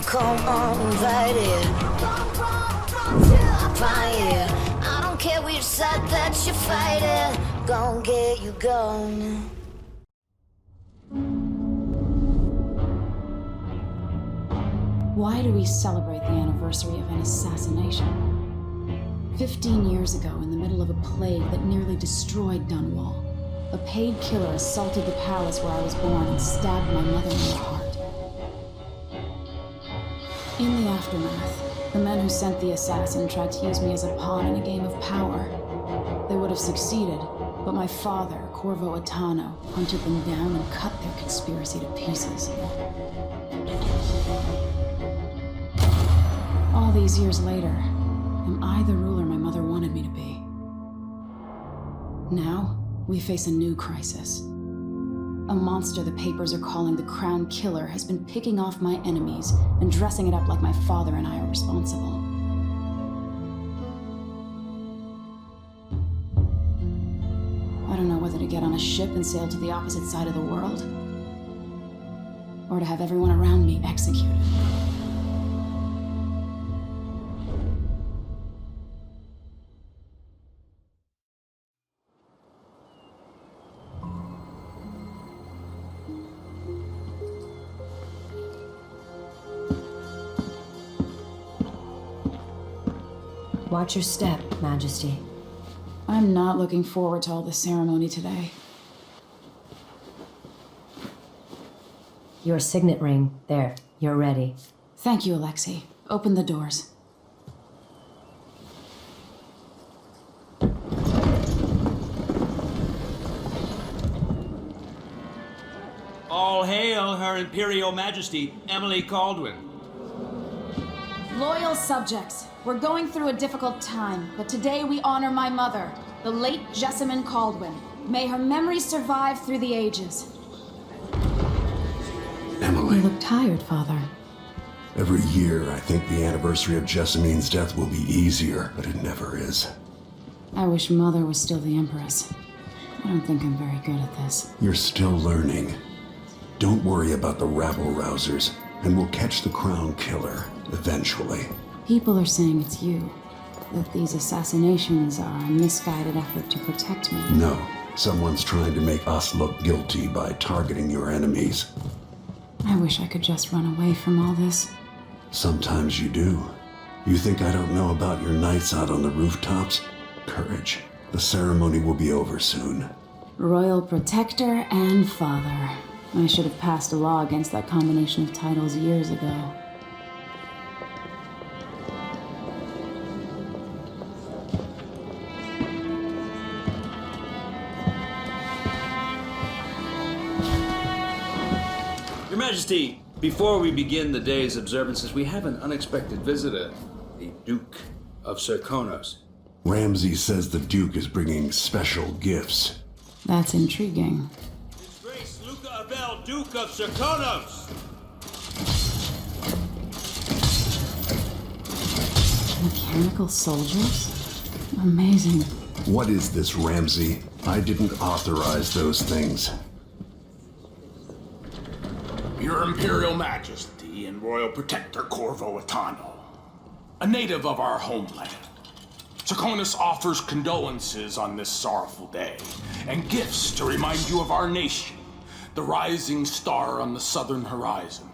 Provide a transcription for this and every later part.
come on, invite it. Fire. I don't care which side that you're fighting. Gon' get you gone. Why do we celebrate the anniversary of an assassination? 15 years ago, in the middle of a plague that nearly destroyed Dunwall, a paid killer assaulted the palace where I was born and stabbed my mother in the heart. In the aftermath, the men who sent the assassin tried to use me as a pawn in a game of power. They would have succeeded, but my father, Corvo Attano, hunted them down and cut their conspiracy to pieces. All these years later, am I the ruler my mother wanted me to be? Now, we face a new crisis. A monster the papers are calling the Crown Killer has been picking off my enemies and dressing it up like my father and I are responsible. I don't know whether to get on a ship and sail to the opposite side of the world, or to have everyone around me executed. Watch your step, Majesty. I'm not looking forward to all the ceremony today. Your signet ring. There, you're ready. Thank you, Alexei. Open the doors. All hail Her Imperial Majesty, Emili Colduin. Loyal subjects, we're going through a difficult time, but today we honor my mother, the late Jessamine Colduin. May her memory survive through the ages. Emily. You look tired, Father. Every year, I think the anniversary of Jessamine's death will be easier, but it never is. I wish Mother was still the Empress. I don't think I'm very good at this. You're still learning. Don't worry about the rabble-rousers, and we'll catch the Crown Killer, eventually. People are saying it's you. That these assassinations are a misguided effort to protect me. No. Someone's trying to make us look guilty by targeting your enemies. I wish I could just run away from all this. Sometimes you do. You think I don't know about your nights out on the rooftops? Courage. The ceremony will be over soon. Royal Protector and Father. I should have passed a law against that combination of titles years ago. Your Majesty, before we begin the day's observances, we have an unexpected visitor, the Duke of Serkonos. Ramsey says the Duke is bringing special gifts. That's intriguing. His Grace Luca Abel, Duke of Serkonos! Mechanical soldiers? Amazing. What is this, Ramsey? I didn't authorize those things. Your Imperial Majesty and Royal Protector Corvo Attano, a native of our homeland. Serkonos offers condolences on this sorrowful day, and gifts to remind you of our nation, the rising star on the southern horizon.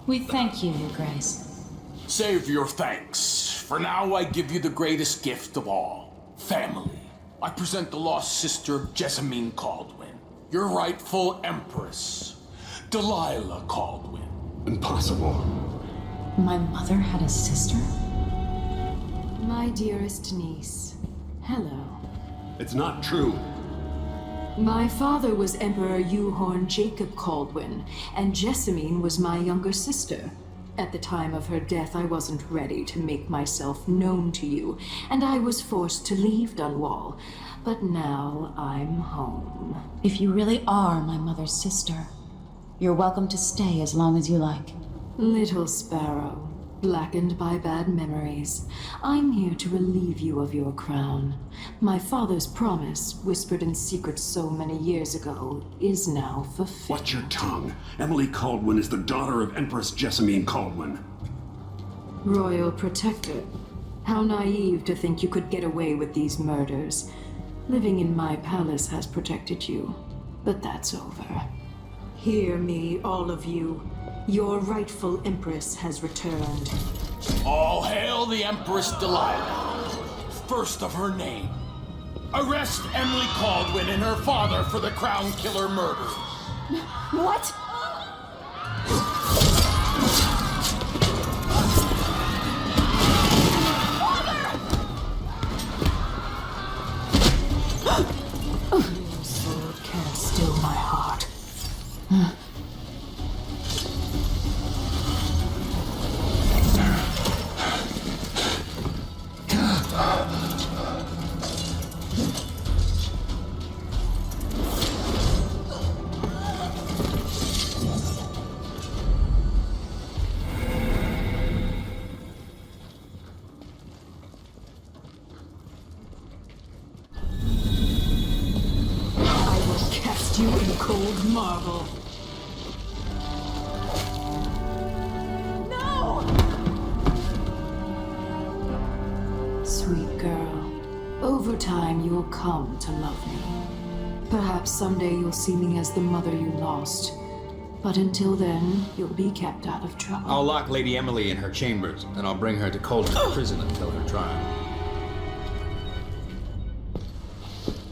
We thank you, Your Grace. Save your thanks. For now, I give you the greatest gift of all, family. I present the lost sister of Jessamine Colduin, your rightful empress, Delilah Colduin. Impossible. My mother had a sister? My dearest niece, hello. It's not true. My father was Emperor Euhorn Jacob Colduin, and Jessamine was my younger sister. At the time of her death, I wasn't ready to make myself known to you, and I was forced to leave Dunwall. But now I'm home. If you really are my mother's sister, you're welcome to stay as long as you like. Little sparrow, blackened by bad memories. I'm here to relieve you of your crown. My father's promise, whispered in secret so many years ago, is now fulfilled. Watch your tongue. Emily Colduin is the daughter of Empress Jessamine Colduin. Royal Protector. How naive to think you could get away with these murders. Living in my palace has protected you, but that's over. Hear me, all of you. Your rightful Empress has returned. All hail the Empress Delilah, first of her name. Arrest Emily Colduin and her father for the Crown Killer murder. What? Your sword can't still my heart. You in cold marble. No! Sweet girl, over time you'll come to love me. Perhaps someday you'll see me as the mother you lost. But until then, you'll be kept out of trouble. I'll lock Lady Emily in her chambers, and I'll bring her to Colton's prison until her trial.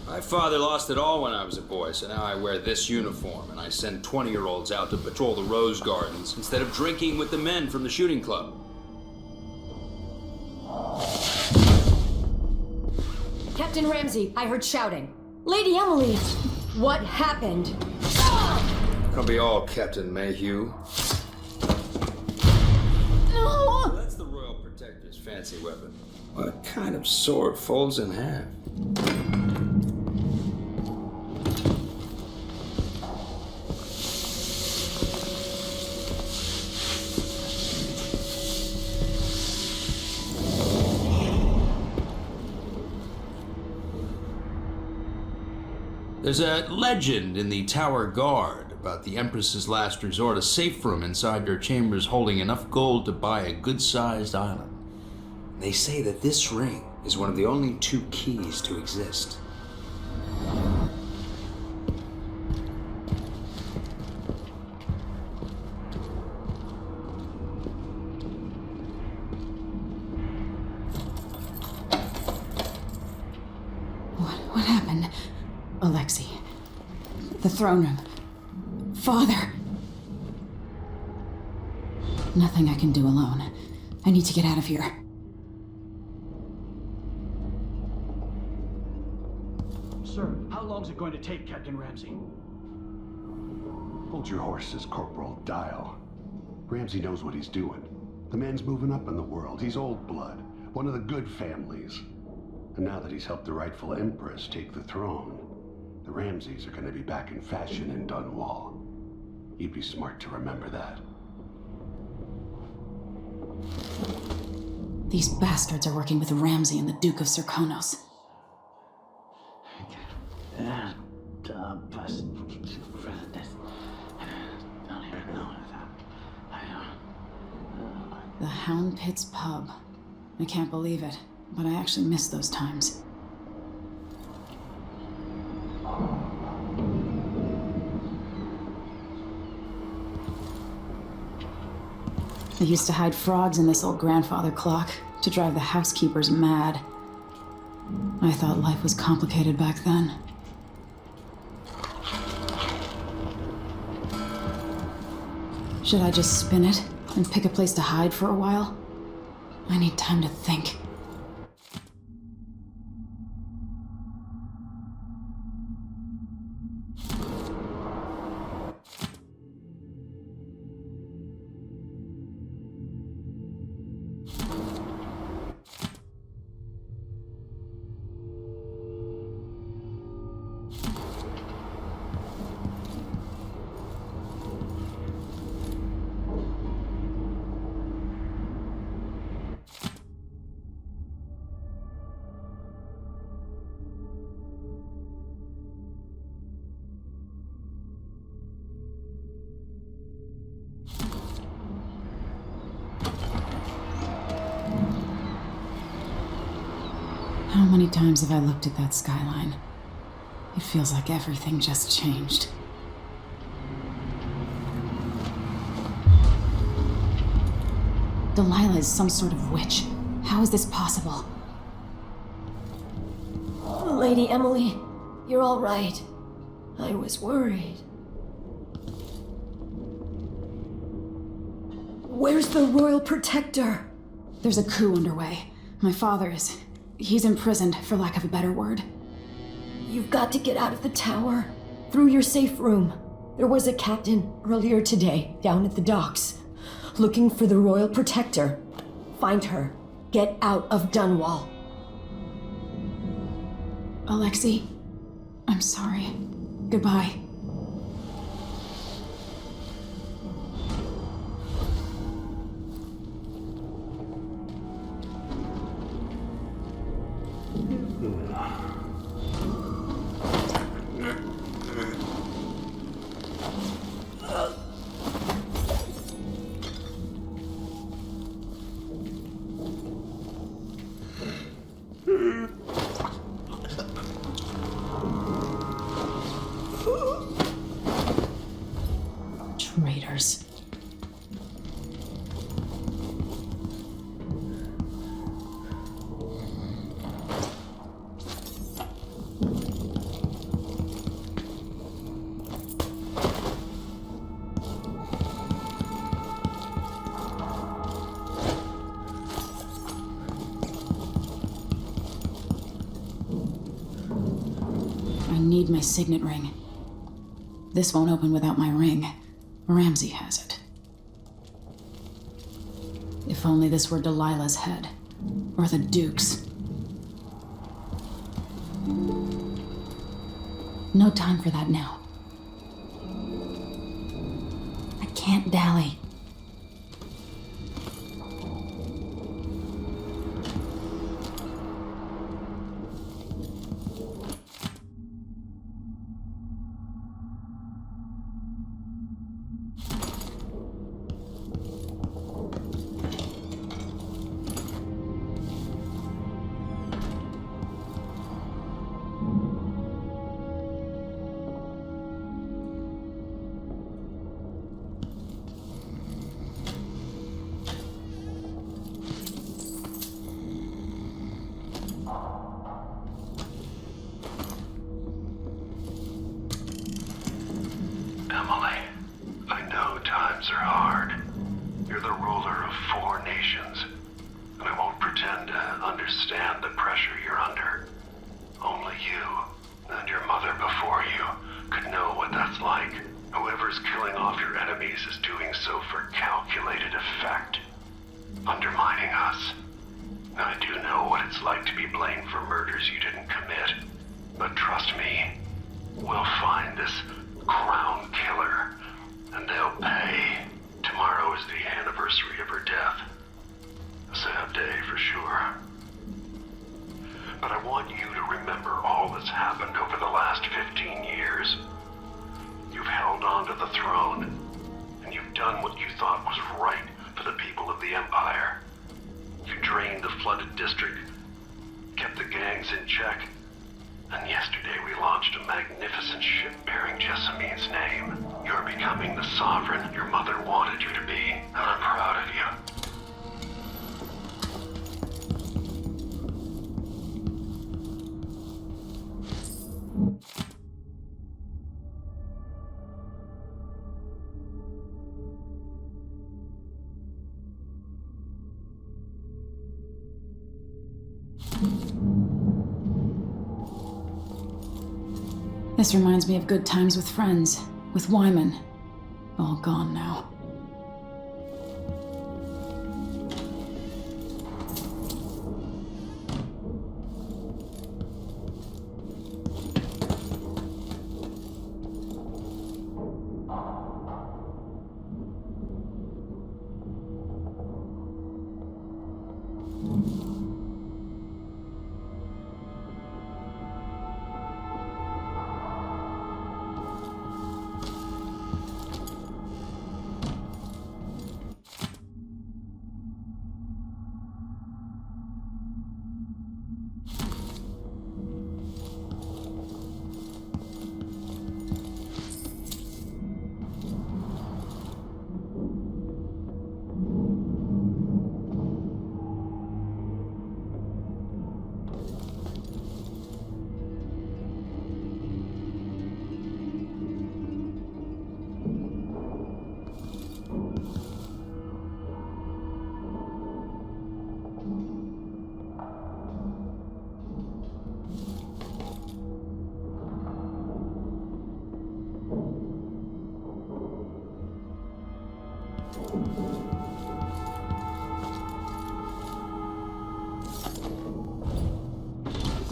My father lost it all when I was a boy, so now I wear this uniform, and I send 20-year-olds out to patrol the rose gardens instead of drinking with the men from the shooting club. Captain Ramsey, I heard shouting. Lady Emily, what happened? Could be all, Captain Mayhew. No! That's the Royal Protector's fancy weapon. What kind of sword folds in half? There's a legend in the Tower Guard about the Empress's last resort, a safe room inside her chambers holding enough gold to buy a good-sized island. They say that this ring is one of the only 2 keys to exist. What happened? Alexei. The throne room. Father. Nothing I can do alone. I need to get out of here. Sir, how long is it going to take, Captain Ramsey? Hold your horses, Corporal Dial. Ramsey knows what he's doing. The man's moving up in the world. He's old blood. One of the good families. And now that he's helped the rightful Empress take the throne, the Ramseys are going to be back in fashion in Dunwall. You'd be smart to remember that. These bastards are working with Ramsey and the Duke of Serkonos. The Hound Pits pub. I can't believe it, but I actually miss those times. I used to hide frogs in this old grandfather clock to drive the housekeepers mad. I thought life was complicated back then. Should I just spin it and pick a place to hide for a while? I need time to think. many times have I looked at that skyline? It feels like everything just changed. Delilah is some sort of witch. How is this possible? Lady Emily, you're all right. I was worried. Where's the Royal Protector? There's a coup underway. My father is... he's imprisoned, for lack of a better word. You've got to get out of the tower. Through your safe room. There was a captain earlier today, down at the docks, looking for the Royal Protector. Find her. Get out of Dunwall. Alexei, I'm sorry. Goodbye. Traitors. I need my signet ring. This won't open without my ring. Ramsey has it. If only this were Delilah's head. Or the Duke's. No time for that now. I can't dally. Emily, I know times are hard. You're the ruler of 4 nations, and I won't pretend to understand the pressure you're under. Only you, and your mother before you, could know what that's like. Whoever's killing off your enemies is doing so for calculated effect, undermining us. I do know what it's like to be blamed for murders you didn't commit, but trust me, we'll find this crown killer, and they'll pay. Tomorrow is the anniversary of her death. A sad day for sure. But I want you to remember all that's happened over the last 15 years. You've held on to the throne, and you've done what you thought was right for the people of the Empire. You drained the flooded district, kept the gangs in check, and yesterday we launched a magnificent ship bearing Jessamine's name. You're becoming the sovereign your mother wanted you to be, and I'm proud of you. This reminds me of good times with friends, with Wyman. All gone now.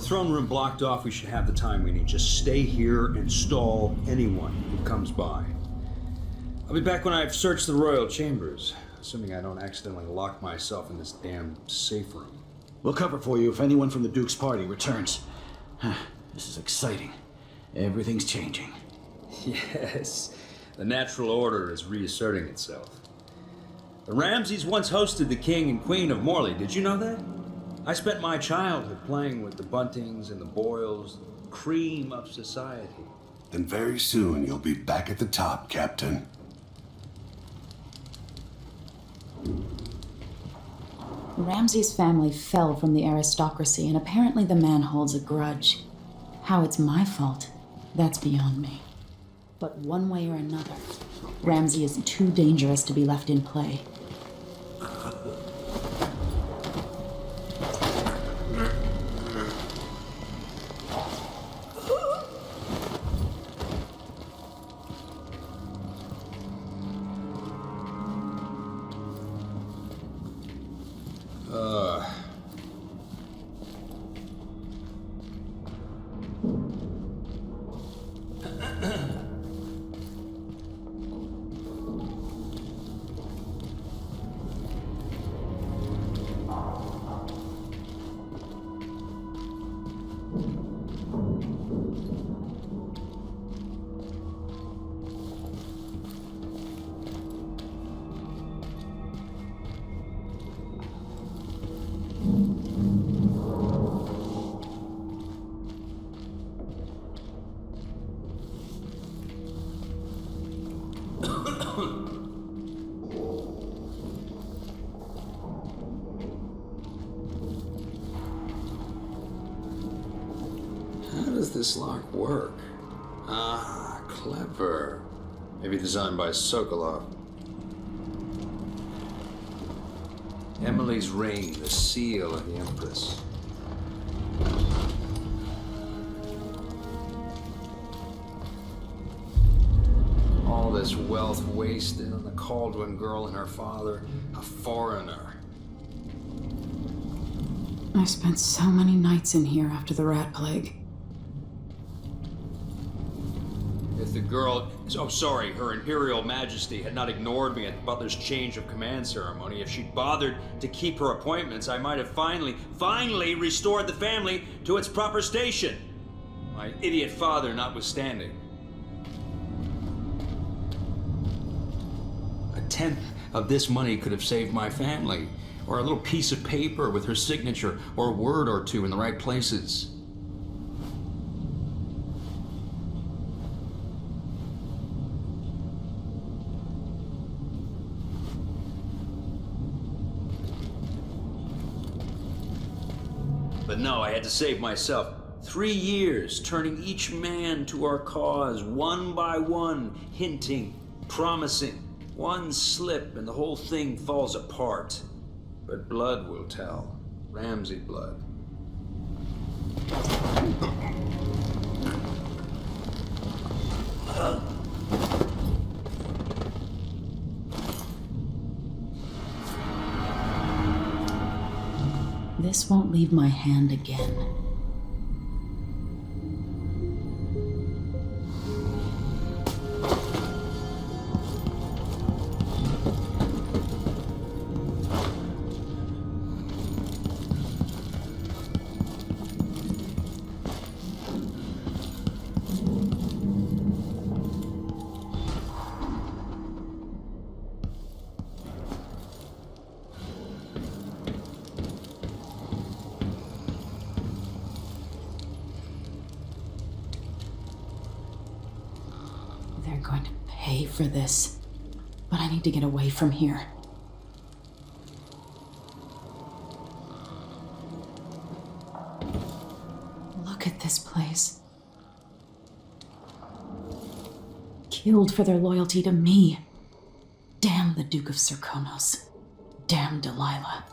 throne room blocked off, we should have the time we need. Just stay here and stall anyone who comes by. I'll be back when I've searched the royal chambers, assuming I don't accidentally lock myself in this damn safe room. We'll cover for you if anyone from the Duke's party returns. This is exciting. Everything's changing. Yes, the natural order is reasserting itself. The Ramses once hosted the king and queen of Morley. Did you know that? I spent my childhood playing with the Buntings and the Boyles, the cream of society. Then very soon you'll be back at the top, Captain. Ramsay's family fell from the aristocracy, and apparently the man holds a grudge. How it's my fault, that's beyond me. But one way or another, Ramsay is too dangerous to be left in play. How does this lock work? Ah, clever. Maybe designed by Sokolov. Emily's ring, the seal of the Empress. All this wealth wasted on the Colduin girl and her father, a foreigner. I spent so many nights in here after the rat plague. If the girl, Her Imperial Majesty had not ignored me at the Butler's change of command ceremony, if she'd bothered to keep her appointments, I might have finally restored the family to its proper station. My idiot father notwithstanding. A tenth of this money could have saved my family, or a little piece of paper with her signature, or a word or two in the right places. But no, I had to save myself. 3 years, turning each man to our cause, one by one, hinting, promising. One slip and the whole thing falls apart. But blood will tell. Ramsay blood. This won't leave my hand again. They're going to pay for this, but I need to get away from here. Look at this place. Killed for their loyalty to me. Damn the Duke of Serkonos. Damn Delilah.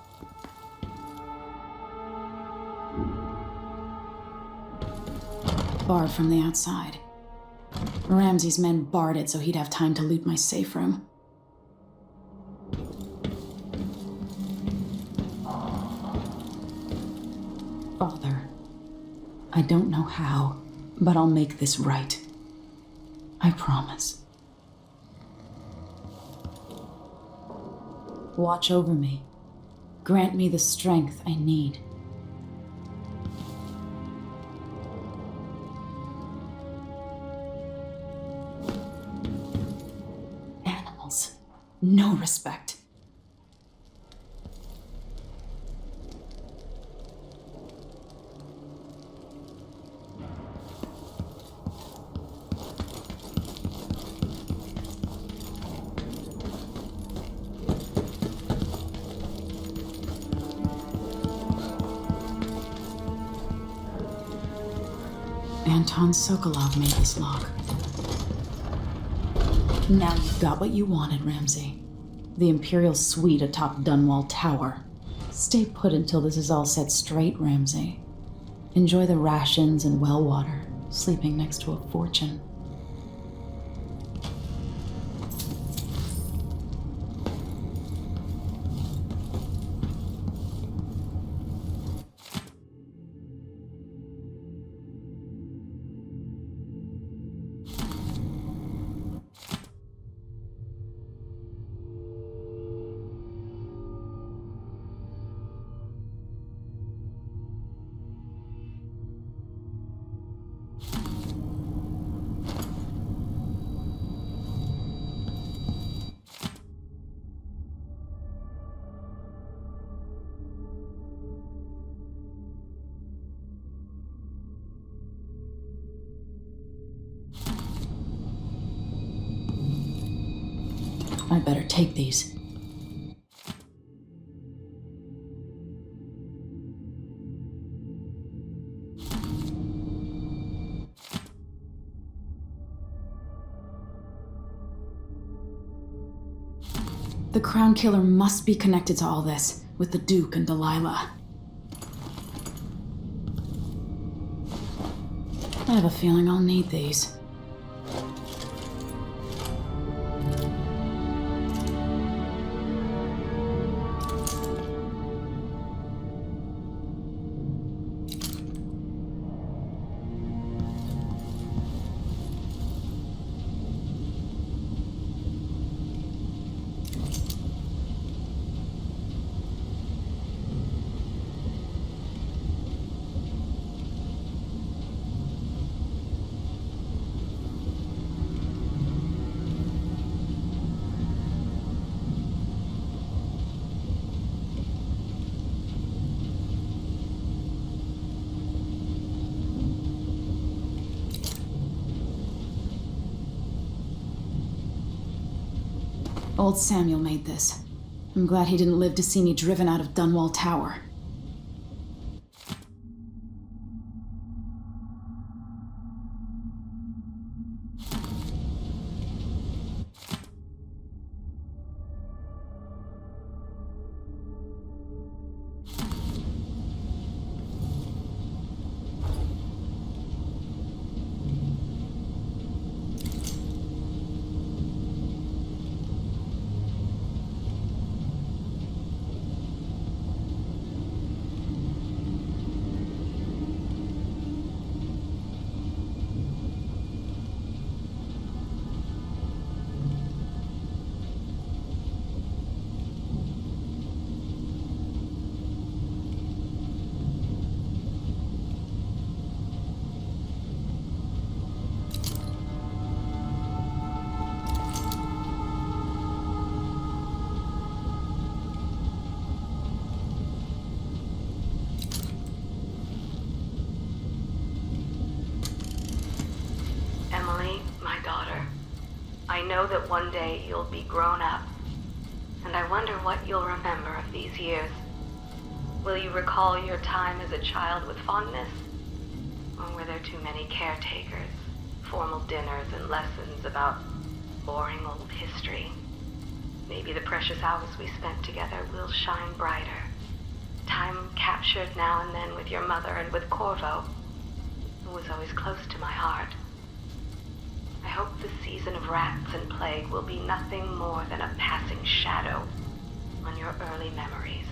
Barred from the outside. Ramsay's men barred it so he'd have time to loot my safe room. Father, I don't know how, but I'll make this right. I promise. Watch over me. Grant me the strength I need. Animals. No respect. Anton Sokolov made this lock. Now you've got what you wanted, Ramsey. The Imperial suite atop Dunwall Tower. Stay put until this is all set straight, Ramsey. Enjoy the rations and well water, sleeping next to a fortune. I better take these. The Crown Killer must be connected to all this, with the Duke and Delilah. I have a feeling I'll need these. Old Samuel made this. I'm glad he didn't live to see me driven out of Dunwall Tower. I know that one day you'll be grown up, and I wonder what you'll remember of these years. Will you recall your time as a child with fondness? Or were there too many caretakers, formal dinners and lessons about boring old history? Maybe the precious hours we spent together will shine brighter. Time captured now and then with your mother and with Corvo, who was always close to my heart. I hope the season of rats and plague will be nothing more than a passing shadow on your early memories.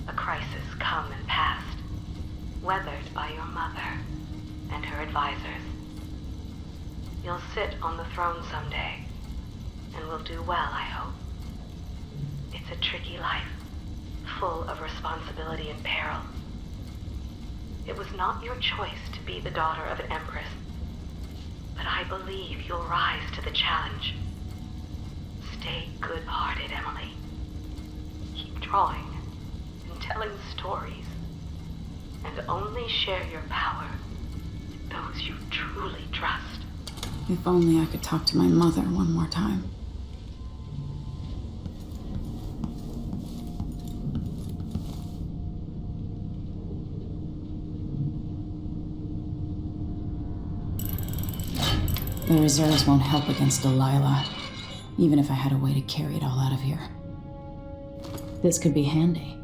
A crisis come and past, weathered by your mother and her advisors. You'll sit on the throne someday, and will do well, I hope. It's a tricky life, full of responsibility and peril. It was not your choice to be the daughter of an empress, but I believe you'll rise to the challenge. Stay good-hearted, Emily. Keep drawing and telling stories, and only share your power with those you truly trust. If only I could talk to my mother one more time. The reserves won't help against Delilah, even if I had a way to carry it all out of here. This could be handy.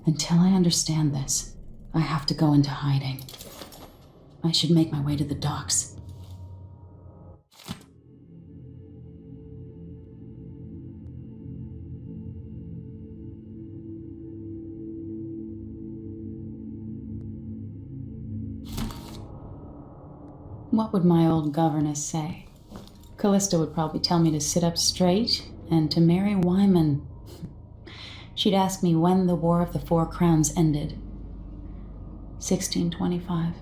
Until I understand this, I have to go into hiding. I should make my way to the docks. What would my old governess say? Callista would probably tell me to sit up straight and to marry Wyman. She'd ask me when the War of the Four Crowns ended. 1625.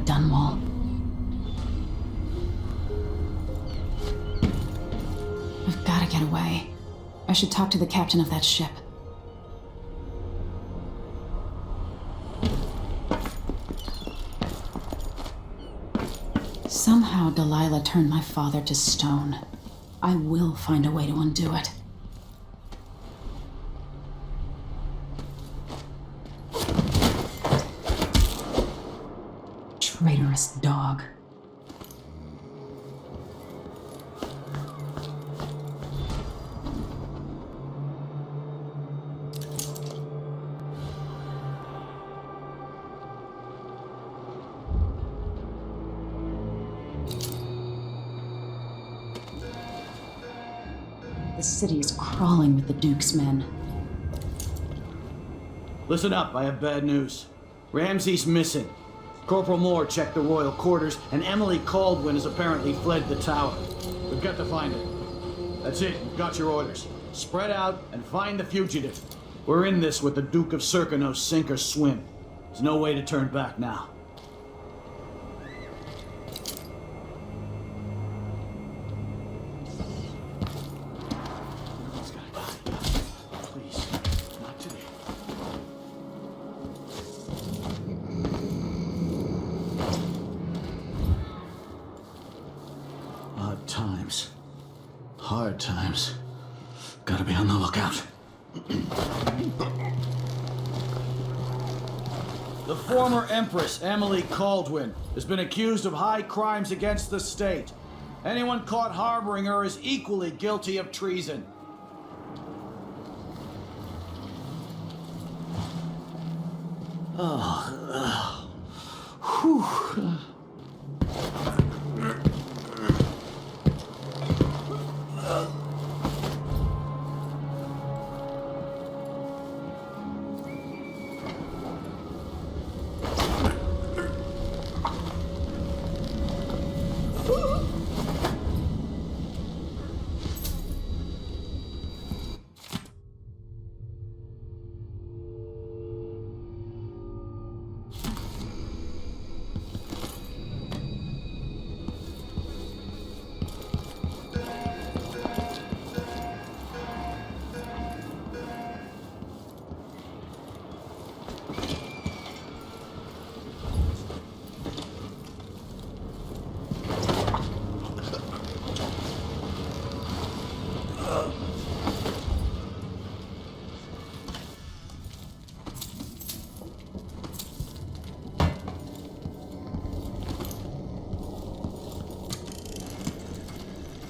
Dunwall. I've got to get away. I should talk to the captain of that ship. Somehow Delilah turned my father to stone. I will find a way to undo it. Traitorous dog. The city is crawling with the Duke's men. Listen up, I have bad news. Ramsey's missing. Corporal Moore checked the royal quarters, and Emily Coldwin has apparently fled the tower. We've got to find her. That's it, you've got your orders. Spread out and find the fugitive. We're in this with the Duke of Serkino, sink or swim. There's no way to turn back now. Hard times. Gotta be on the lookout. The former Empress, Emily Coldwin, has been accused of high crimes against the state. Anyone caught harboring her is equally guilty of treason. Whew.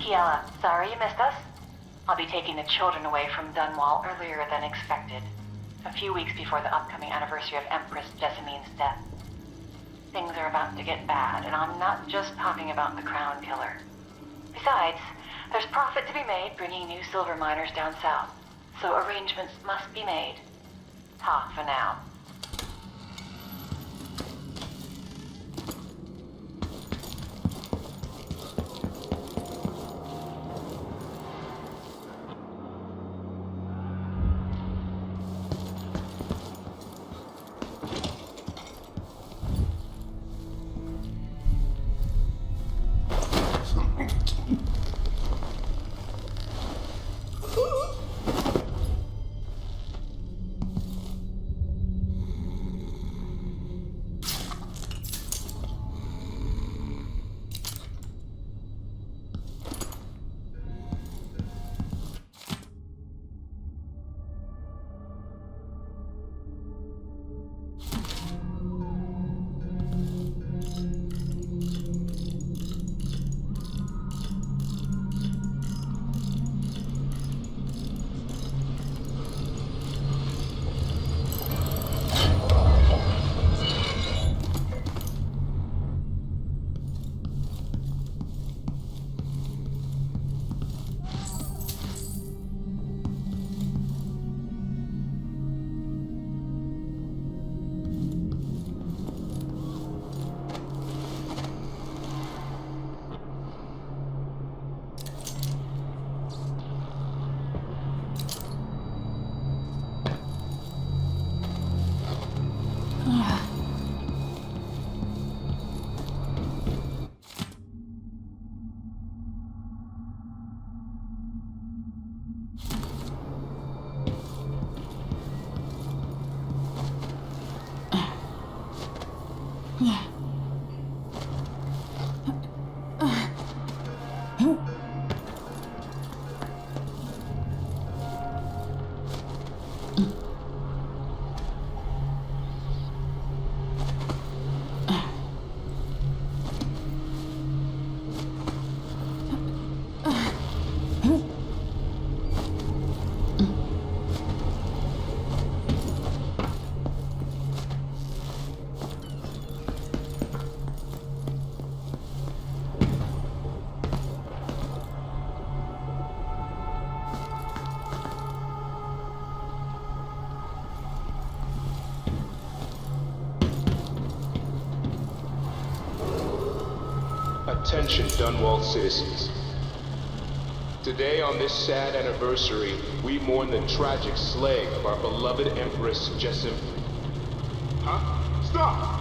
Kiela, sorry you missed us. I'll be taking the children away from Dunwall earlier than expected. A few weeks before the upcoming anniversary of Empress Jessamine's death. Things are about to get bad, and I'm not just talking about the Crown Killer. Besides, there's profit to be made bringing new silver miners down south, so arrangements must be made. Ta for now. Attention, Dunwall citizens. Today, on this sad anniversary, we mourn the tragic slaying of our beloved Empress Jessam... Huh? Stop!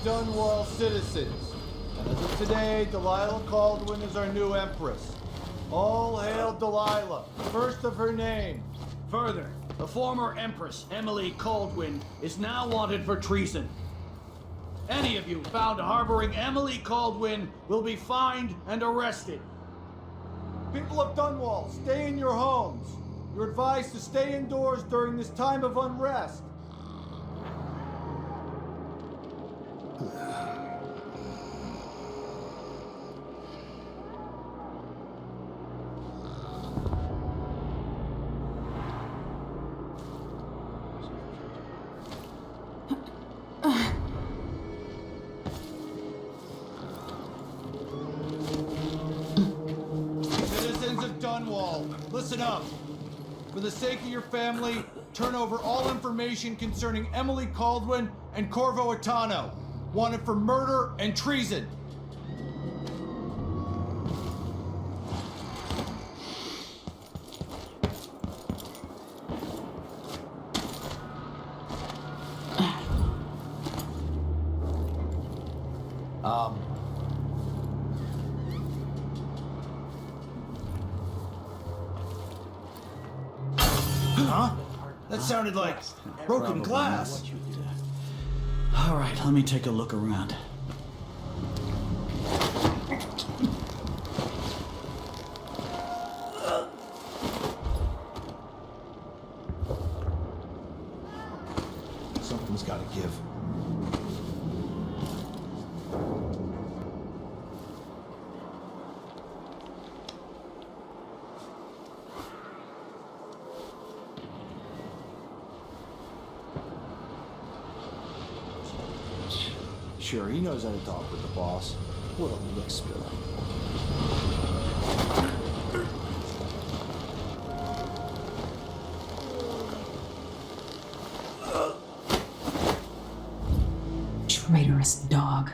Dunwall citizens, and as of today, Delilah Colduin is our new Empress. All hail Delilah, first of her name. Further, the former Empress, Emily Colduin, is now wanted for treason. Any of you found harboring Emily Colduin will be fined and arrested. People of Dunwall, stay in your homes. You're advised to stay indoors during this time of unrest. Listen up. For the sake of your family, turn over all information concerning Emily Colduin and Corvo Atano, wanted for murder and treason. Huh? That sounded like broken glass. All right, let me take a look around. Something's got to give. Sure, he knows how to talk with the boss. What a lick spiller. Traitorous dog.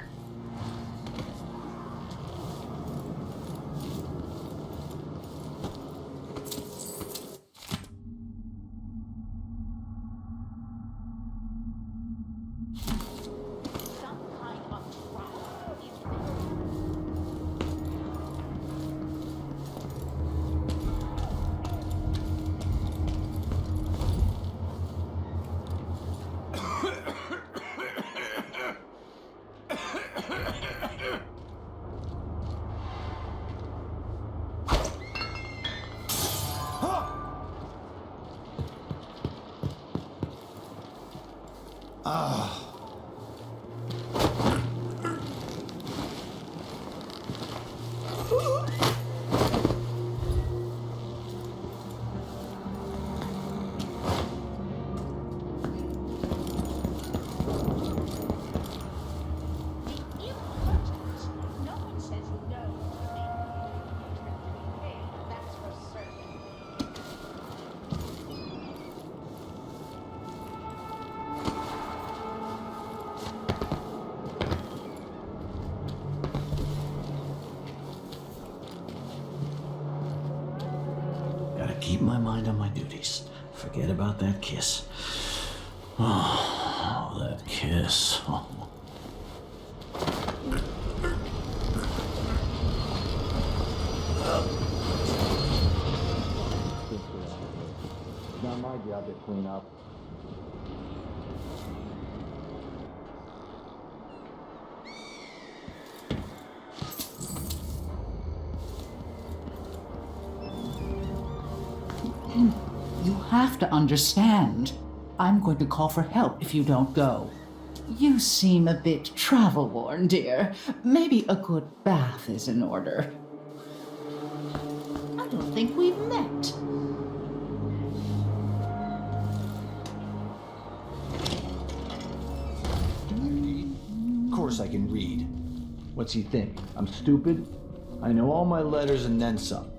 Keep my mind on my duties. Forget about that kiss. Oh, that kiss. Oh. It's not my job to clean up. You have to understand. I'm going to call for help if you don't go. You seem a bit travel-worn, dear. Maybe a good bath is in order. I don't think we've met. Of course I can read. What's he think? I'm stupid? I know all my letters and then some.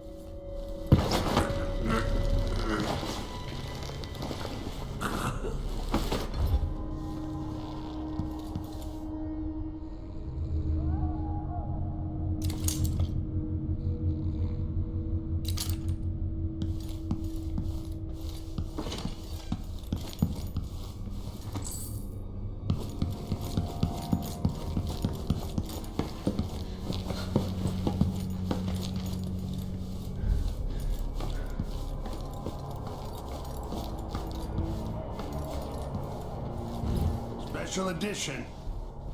Special edition.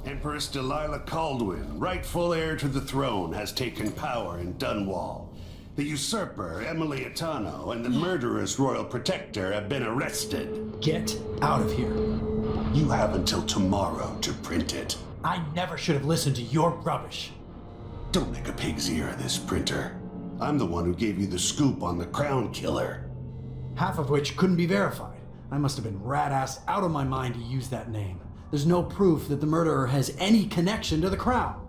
Empress Emili Colduin, rightful heir to the throne, has taken power in Dunwall. The usurper, Emily Atano, and the murderous royal protector have been arrested. Get out of here. You have until tomorrow to print it. I never should have listened to your rubbish. Don't make a pig's ear of this, printer. I'm the one who gave you the scoop on the crown killer. Half of which couldn't be verified. I must have been rat-ass out of my mind to use that name. There's no proof that the murderer has any connection to the crown.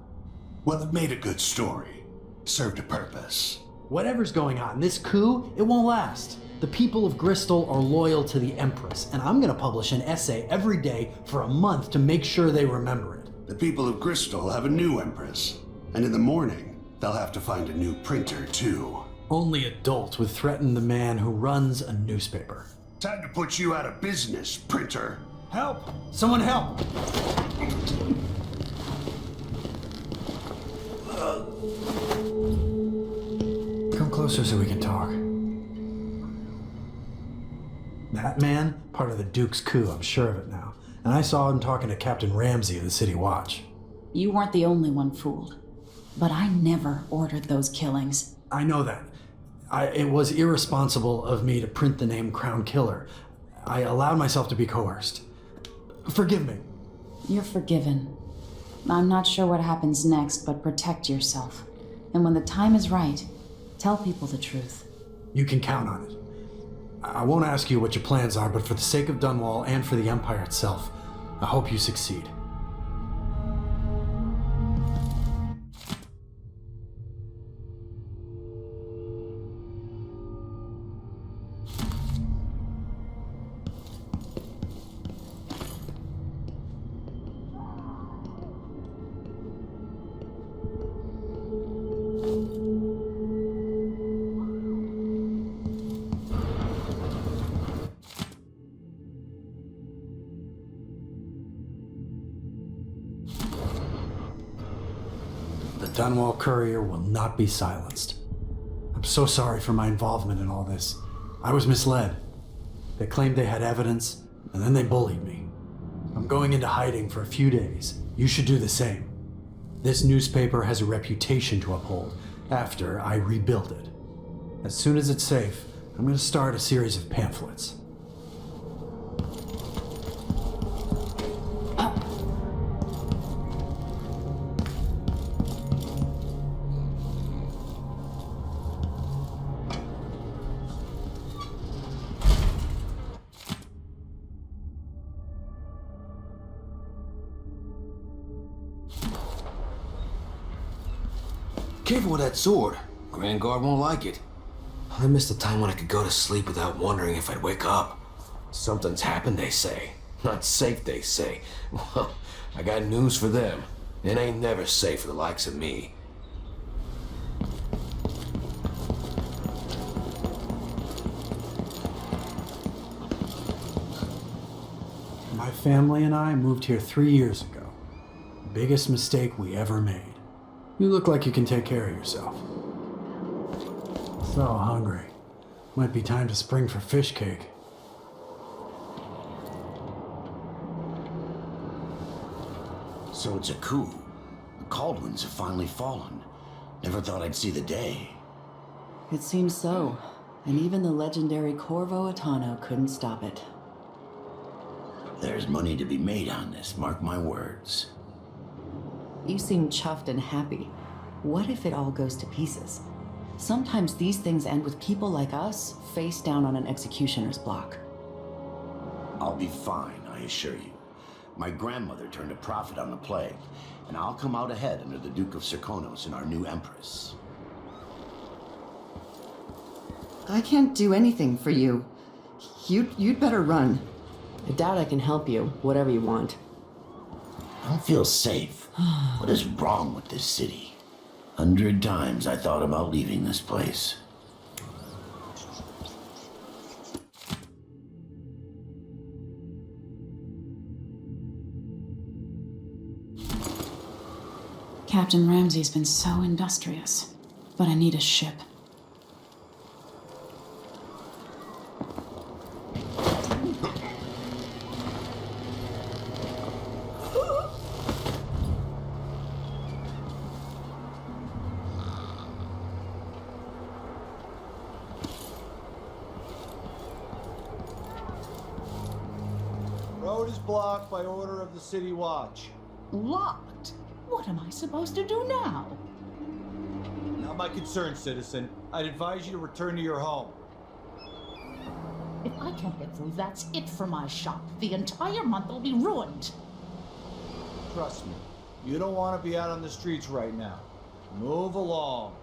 Well, it made a good story. Served a purpose. Whatever's going on, this coup, it won't last. The people of Bristol are loyal to the Empress, and I'm gonna publish an essay every day for a month to make sure they remember it. The people of Bristol have a new Empress, and in the morning, they'll have to find a new printer, too. Only adults would threaten the man who runs a newspaper. Time to put you out of business, printer. Help! Someone help! Come closer so we can talk. That man? Part of the Duke's coup, I'm sure of it now. And I saw him talking to Captain Ramsey of the City Watch. You weren't the only one fooled. But I never ordered those killings. I know that. It was irresponsible of me to print the name Crown Killer. I allowed myself to be coerced. Forgive me. You're forgiven. I'm not sure what happens next, but protect yourself. And when the time is right, tell people the truth. You can count on it. I won't ask you what your plans are, but for the sake of Dunwall and for the Empire itself, I hope you succeed. The Dunwall courier will not be silenced. I'm so sorry for my involvement in all this. I was misled. They claimed they had evidence, and then they bullied me. I'm going into hiding for a few days. You should do the same. This newspaper has a reputation to uphold after I rebuild it. As soon as it's safe, I'm going to start a series of pamphlets. Careful with that sword. Grand Guard won't like it. I missed the time when I could go to sleep without wondering if I'd wake up. Something's happened, they say. Not safe, they say. Well, I got news for them. It ain't never safe for the likes of me. My family and I moved here 3 years ago. Biggest mistake we ever made. You look like you can take care of yourself. So hungry. Might be time to spring for fish cake. So it's a coup. The Colduins have finally fallen. Never thought I'd see the day. It seems so. And even the legendary Corvo Attano couldn't stop it. There's money to be made on this, mark my words. You seem chuffed and happy. What if it all goes to pieces? Sometimes these things end with people like us face down on an executioner's block. I'll be fine, I assure you. My grandmother turned a profit on the plague, and I'll come out ahead under the Duke of Serkonos and our new Empress. I can't do anything for you. You'd better run. I doubt I can help you, whatever you want. I don't feel safe. What is wrong with this city? 100 times I thought about leaving this place. Captain Ramsey's been so industrious, but I need a ship. Road is blocked by order of the City Watch. Locked? What am I supposed to do now? Not my concern, citizen. I'd advise you to return to your home. If I can't get through, that's it for my shop. The entire month will be ruined. Trust me, you don't want to be out on the streets right now. Move along.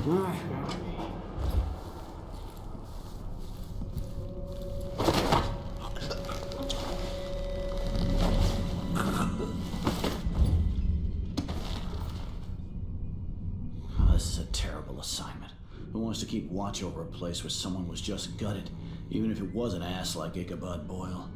This is a terrible assignment. Who wants to keep watch over a place where someone was just gutted, even if it was an ass like Ichabod Boyle?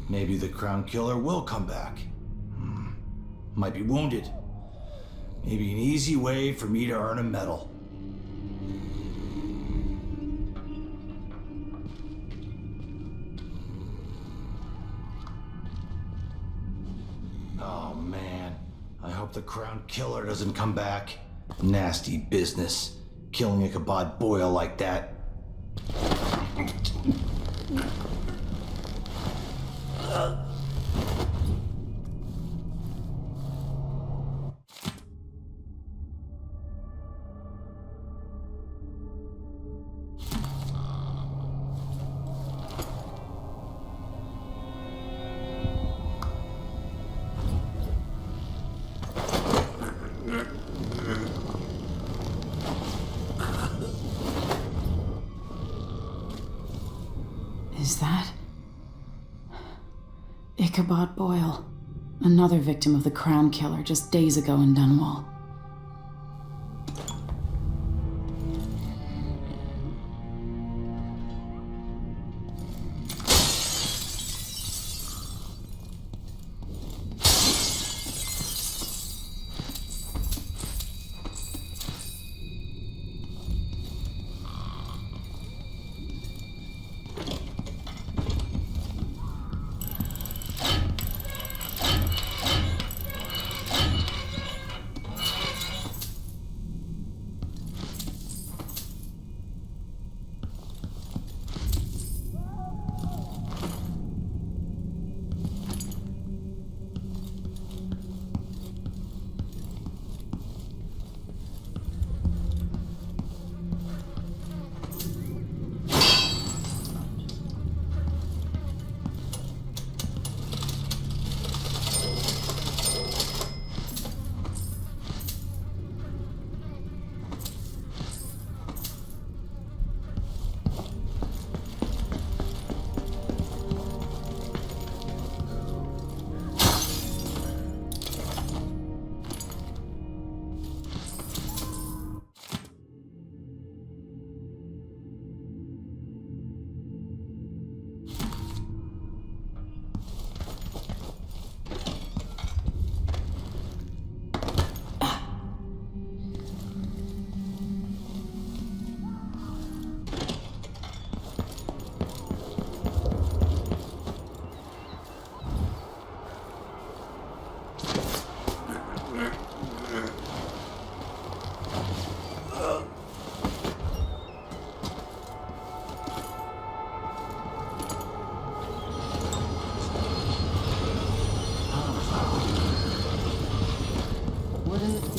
Maybe the Crown Killer will come back. Might be wounded. Maybe an easy way for me to earn a medal. Oh man, I hope the Crown Killer doesn't come back. Nasty business, killing Ichabod Boyle like that. Is that Ichabod Boyle, another victim of the Crown Killer just days ago in Dunwall?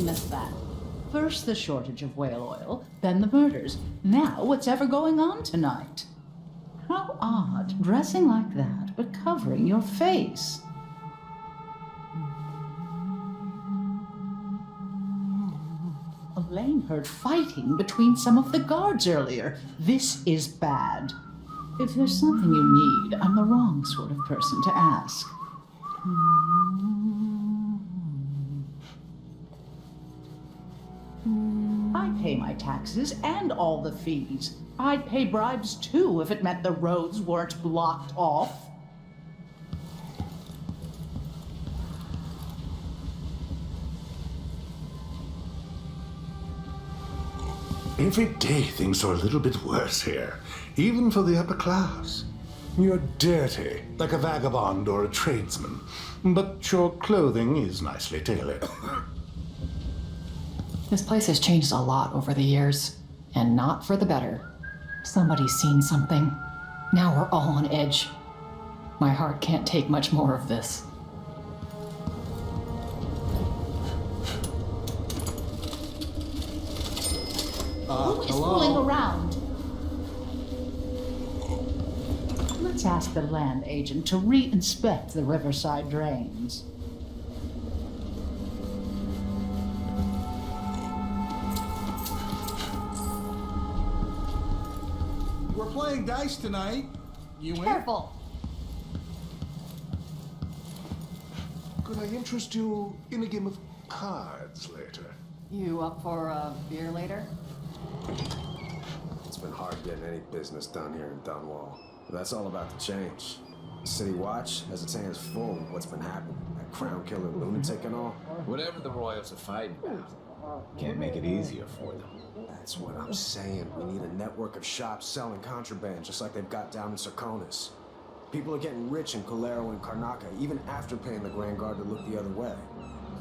Missed that. First the shortage of whale oil, then the murders. Now what's ever going on tonight? How odd, dressing like that, but covering your face. Elaine heard fighting between some of the guards earlier. This is bad. If there's something you need, I'm the wrong sort of person to ask. I pay my taxes and all the fees. I'd pay bribes too if it meant the roads weren't blocked off. Every day things are a little bit worse here, even for the upper class. You're dirty, like a vagabond or a tradesman, but your clothing is nicely tailored. This place has changed a lot over the years, and not for the better. Somebody's seen something. Now we're all on edge. My heart can't take much more of this. Who is fooling around? ask the land agent to re-inspect the riverside drains. We're playing dice tonight. You in? Careful. Could I interest you in a game of cards later? You up for a beer later? It's been hard getting any business done here in Dunwall. But that's all about to change. The City Watch has its hands full with what's been happening. That crown killer lunatic and all. Whatever the royals are fighting about, can't make it easier for them. That's what I'm saying. We need a network of shops selling contraband, just like they've got down in Serkonis. People are getting rich in Colero and Karnaca, even after paying the Grand Guard to look the other way.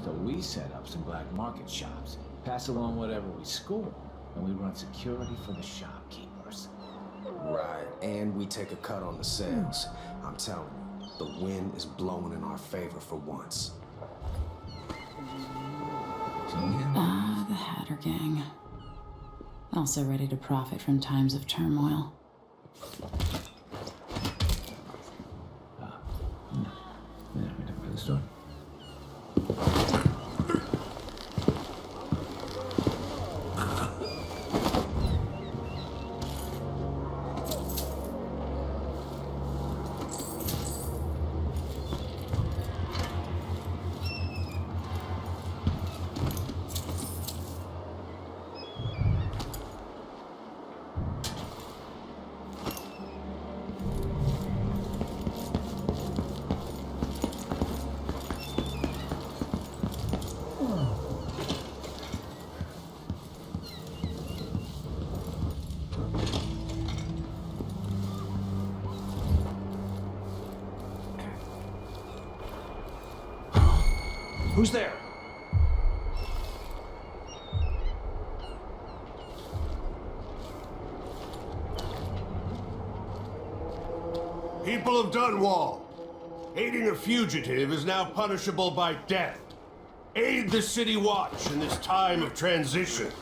So we set up some black market shops, pass along whatever we score, and we run security for the shopkeepers. Right, and we take a cut on the sales. I'm telling you, the wind is blowing in our favor for once. The Hatter Gang. Also ready to profit from times of turmoil. The store. Who's there? People of Dunwall, aiding a fugitive is now punishable by death. Aid the City Watch in this time of transition.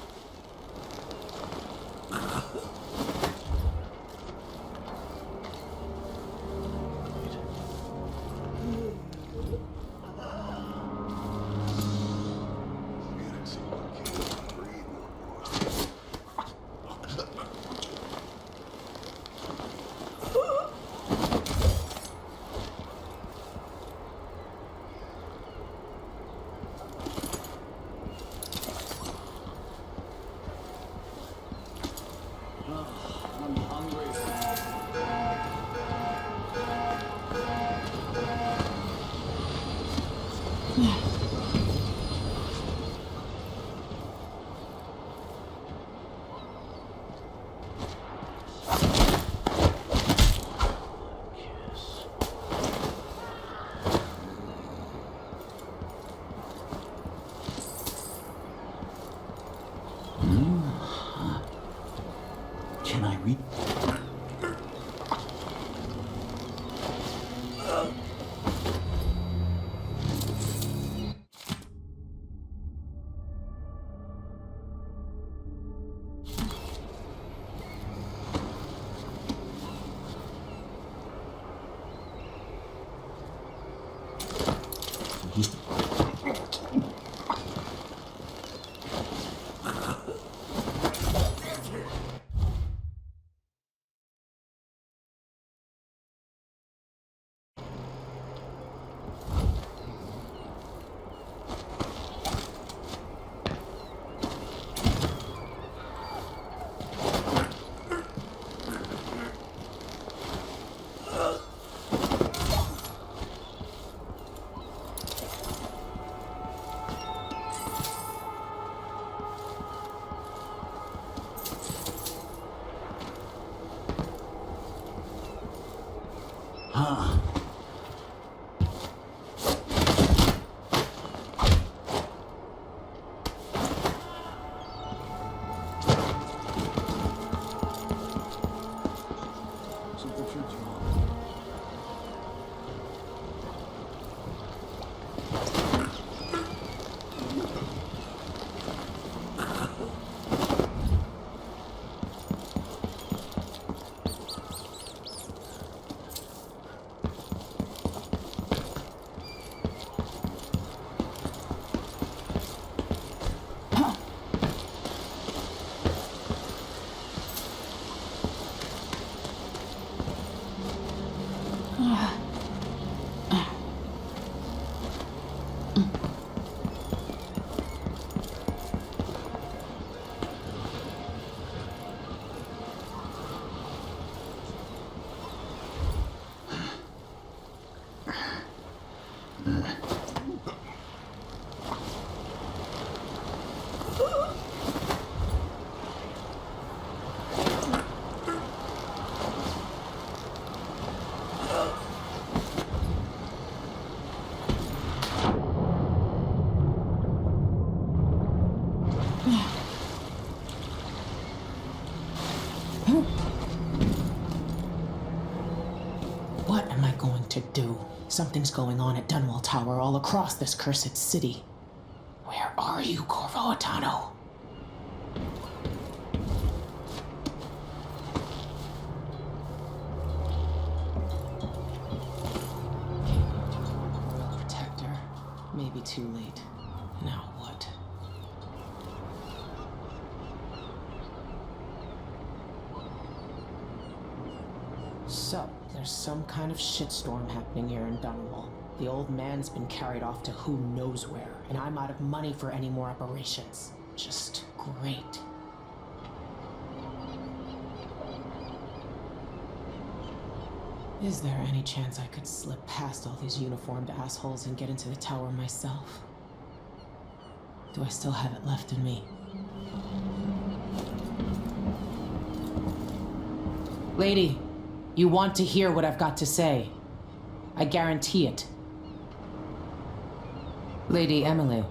Can I read? What am I going to do? Something's going on at Dunwall Tower all across this cursed city. Where are you, Corvo Attano? Royal Protector. Maybe too late. Now what? So, there's some kind of shitstorm happening here in Dunwall. The old man's been carried off to who knows where, and I'm out of money for any more operations. Just great. Is there any chance I could slip past all these uniformed assholes and get into the tower myself? Do I still have it left in me? Lady, you want to hear what I've got to say. I guarantee it. Lady Emily,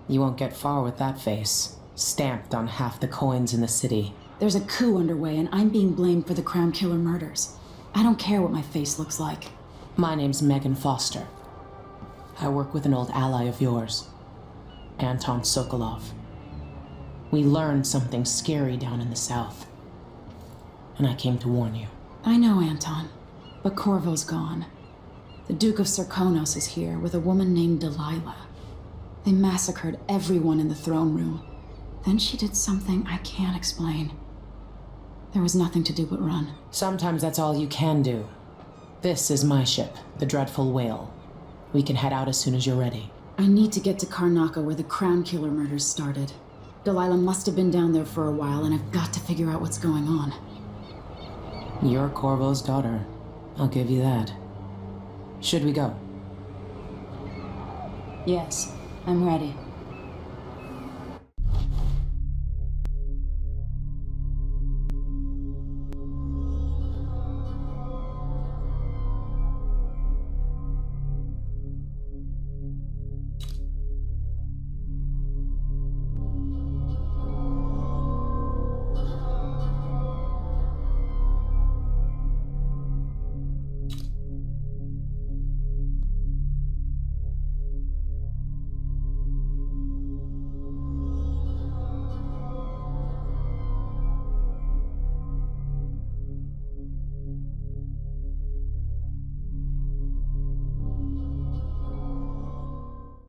you won't get far with that face. Stamped on half the coins in the city. There's a coup underway and I'm being blamed for the Crown Killer murders. I don't care what my face looks like. My name's Megan Foster. I work with an old ally of yours, Anton Sokolov. We learned something scary down in the south, and I came to warn you. I know, Anton, but Corvo's gone. The Duke of Serkonos is here with a woman named Delilah. They massacred everyone in the throne room. Then she did something I can't explain. There was nothing to do but run. Sometimes that's all you can do. This is my ship, the Dreadful Whale. We can head out as soon as you're ready. I need to get to Karnaca where the Crown Killer murders started. Delilah must have been down there for a while, and I've got to figure out what's going on. You're Corvo's daughter. I'll give you that. Should we go? Yes, I'm ready.